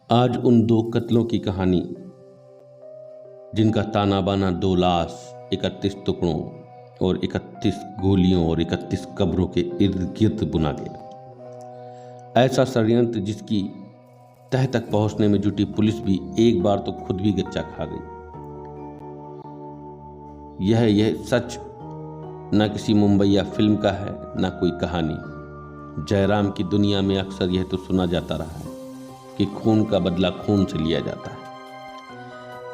आज उन दो कत्लों की कहानी जिनका ताना बाना 2 लाश, 31 टुकड़ों और 31 गोलियों और 31 कब्रों के इर्द गिर्द बुना गया। ऐसा षड्यंत्र जिसकी तह तक पहुंचने में जुटी पुलिस भी एक बार तो खुद भी गच्चा खा गई। यह सच न किसी मुंबई या फिल्म का है, न कोई कहानी। जयराम की दुनिया में अक्सर यह तो सुना जाता रहा है कि खून का बदला खून से लिया जाता है।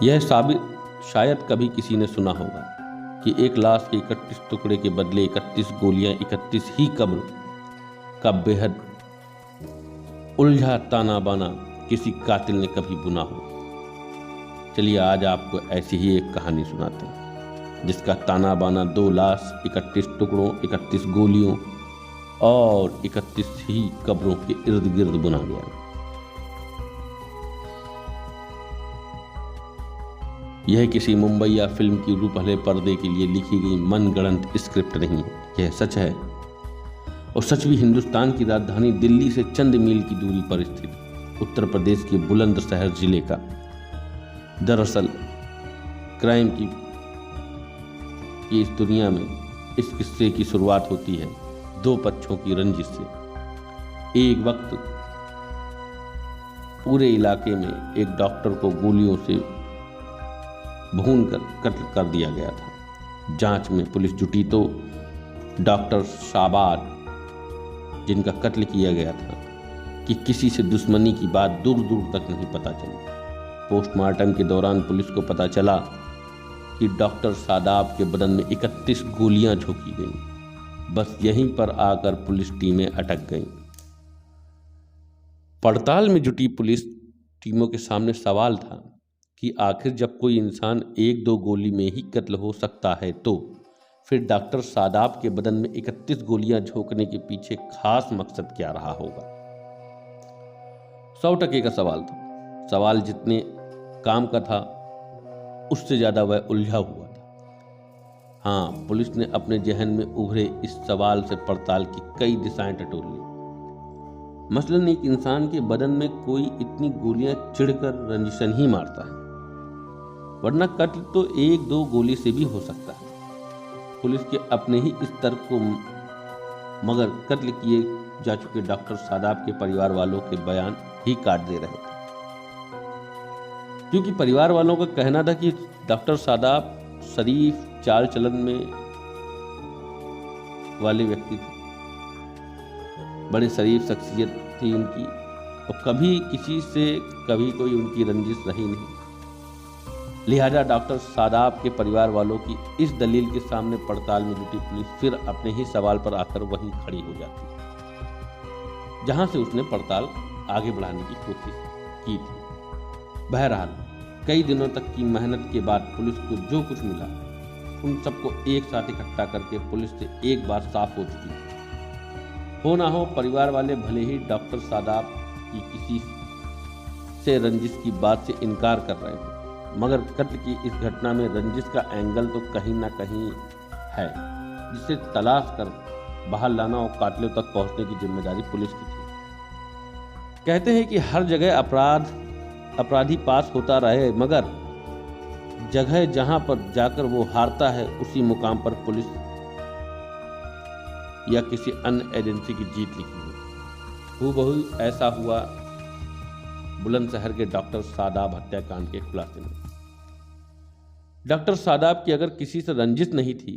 यह साबित शायद कभी किसी ने सुना होगा कि एक लाश के 31 टुकड़े के बदले 31 गोलियां, 31 ही कब्र का बेहद उलझा ताना बाना किसी कातिल ने कभी बुना हो। चलिए आज आपको ऐसी ही एक कहानी सुनाते हैं जिसका ताना बाना 2 लाश, 31 टुकड़ों, 31 गोलियों और 31 ही कब्रों के इर्द गिर्द बुना गया। यह किसी मुंबई या फिल्म की रूपहले पर्दे के लिए लिखी गई मनगढ़ंत स्क्रिप्ट नहीं है। यह सच है, और सच भी हिंदुस्तान की राजधानी दिल्ली से चंद मील की दूरी पर स्थित उत्तर प्रदेश के बुलंदशहर जिले का। दरअसल क्राइम की इस दुनिया में इस किस्से की शुरुआत होती है 2 पक्षों की रंजिश से। एक वक्त पूरे इलाके में एक डॉक्टर को गोलियों से भून कर कत्ल कर दिया गया था। जांच में पुलिस जुटी तो डॉक्टर शाबाद, जिनका कत्ल किया गया था, कि किसी से दुश्मनी की बात दूर दूर तक नहीं पता चली। पोस्टमार्टम के दौरान पुलिस को पता चला कि डॉक्टर शादाब के बदन में 31 गोलियां झोंकी गईं। बस यहीं पर आकर पुलिस टीमें अटक गईं। पड़ताल में जुटी पुलिस टीमों के सामने सवाल था कि आखिर जब कोई इंसान 1-2 गोली में ही कत्ल हो सकता है तो फिर डॉक्टर शादाब के बदन में 31 गोलियां झोंकने के पीछे खास मकसद क्या रहा होगा। 100% का सवाल था। सवाल जितने काम का था उससे ज्यादा वह उलझा हुआ था। हाँ, पुलिस ने अपने जहन में उभरे इस सवाल से पड़ताल की कई दिशाएं टटोल ली। मसलन एक इंसान के बदन में कोई इतनी गोलियां चिढ़कर रंजिशन ही मारता है, वरना कत्ल तो 1-2 गोली से भी हो सकता है। पुलिस के अपने ही इस तर्क को मगर कत्ल किए जा चुके डॉक्टर शादाब के परिवार वालों के बयान ही काट दे रहे थे। क्योंकि परिवार वालों का कहना था कि डॉक्टर शादाब शरीफ चाल चलन में वाले व्यक्ति थे, बड़े शरीफ शख्सियत थी उनकी, और कभी किसी से कभी कोई उनकी रंजिश रही नहीं। लिहाजा डॉक्टर शादाब के परिवार वालों की इस दलील के सामने पड़ताल में जुटी पुलिस फिर अपने ही सवाल पर आकर वहीं खड़ी हो जाती, जहां से उसने पड़ताल आगे बढ़ाने की कोशिश की थी। बहरहाल कई दिनों तक की मेहनत के बाद पुलिस को जो कुछ मिला उन सबको एक साथ इकट्ठा करके पुलिस से एक बार साफ हो चुकी थी। हो ना हो, परिवार वाले भले ही डॉक्टर शादाब की किसी से रंजिश की बात से इनकार कर रहे थे, मगर कत्ल की इस घटना में रंजिश का एंगल तो कहीं ना कहीं है, जिसे तलाश कर बाहर लाना और कातिलों तक पहुंचने की जिम्मेदारी पुलिस की थी। कहते हैं कि हर जगह अपराधी पास होता रहे, मगर जगह जहां पर जाकर वो हारता है उसी मुकाम पर पुलिस या किसी अन्य एजेंसी की जीत लिखी है। हूबहू ऐसा हुआ बुलंदशहर के डॉक्टर शादाब हत्याकांड के खुलासे में। डॉक्टर शादाब की अगर किसी से रंजिश नहीं थी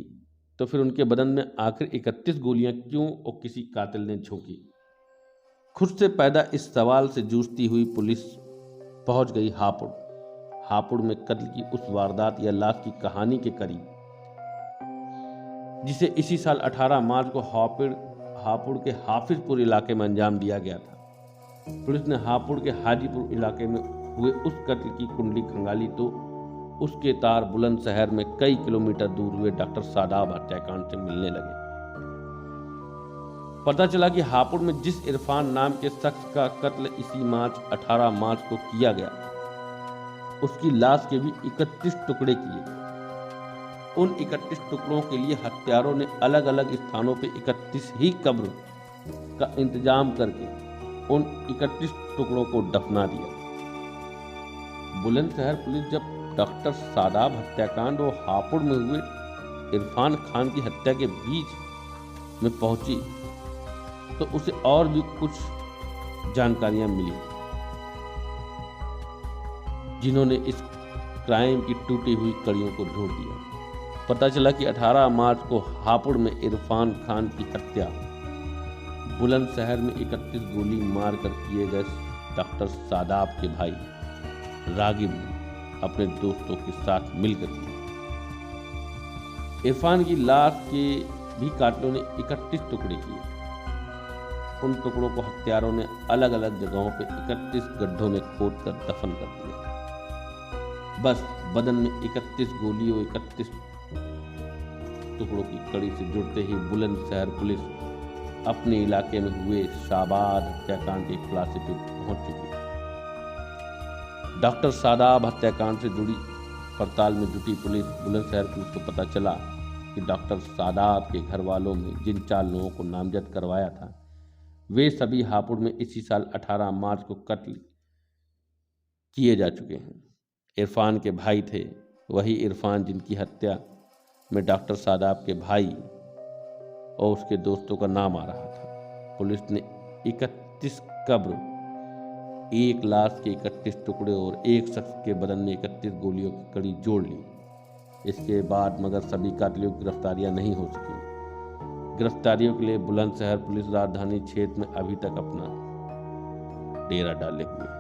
तो फिर उनके बदन में आखिर 31 गोलियां क्यों और किसी कातिल ने झोंकी। खुद से पैदा इस सवाल से जूझती हुई पुलिस पहुंच गई हापुड़ में कत्ल की उस वारदात या लाश की कहानी के करीब, जिसे इसी साल 18 मार्च को हापुड़ के हाफिजपुर इलाके में अंजाम दिया गया था। पुलिस ने हापुड़ के हाजीपुर इलाके में हुए उस कत्ल की कुंडली खंगाली तो उसके तार बुलंदशहर में कई किलोमीटर दूर हुए डॉक्टर शादाब हत्याकांड से मिलने लगे। पता चला कि हापुड़ में जिस इरफान नाम के शख्स का कत्ल इसी 18 मार्च को किया गया, उसकी लाश के भी 31 टुकड़े किए गए। उन 31 टुकड़ों के लिए हत्यारों ने अलग अलग स्थानों पर 31 ही कब्र का इंतजाम करके उन 31 टुकड़ों को दफना दिया। बुलंदशहर पुलिस जब डॉक्टर शादाब हत्याकांड और हापुड़ में हुए इरफान खान की हत्या के बीच में पहुंची तो उसे और भी कुछ जानकारियां मिली, जिन्होंने इस क्राइम की टूटी हुई कड़ियों को जोड़ दिया। पता चला कि 18 मार्च को हापुड़ में इरफान खान की हत्या बुलंदशहर में 31 गोली मारकर किए गए डॉक्टर शादाब के भाई रागिब ने अपने दोस्तों के साथ मिलकर की। इरफान की लाश के भी कातिलों ने 31 टुकड़े किए। उन टुकड़ों को हत्यारों ने अलग अलग जगहों पर 31 गड्ढों में खोदकर दफन कर दिया। बस बदन में 31 गोली और 31 टुकड़ों की कड़ी से जुड़ते ही बुलंदशहर पुलिस अपने इलाके में हुए शाबाद हत्याकांड के खुलासे पर पहुंच चुकी है। डॉक्टर शादाब हत्याकांड से जुड़ी पड़ताल में जुटी पुलिस बुलंदशहर पुलिस को पता चला कि डॉक्टर शादाब के घर वालों में जिन 4 लोगों को नामजद करवाया था वे सभी हापुड़ में इसी साल 18 मार्च को कत्ल किए जा चुके हैं। इरफान के भाई थे वही इरफान जिनकी हत्या में डॉक्टर शादाब के भाई और उसके दोस्तों का नाम आ रहा था। पुलिस ने 31 कब्र, 1 लाश के 31 टुकड़े और एक शख्स के बदन में 31 गोलियों की कड़ी जोड़ ली। इसके बाद मगर सभी कातिलों की गिरफ्तारियां नहीं हो सकी। गिरफ्तारियों के लिए बुलंदशहर पुलिस राजधानी क्षेत्र में अभी तक अपना डेरा डाले हुए है।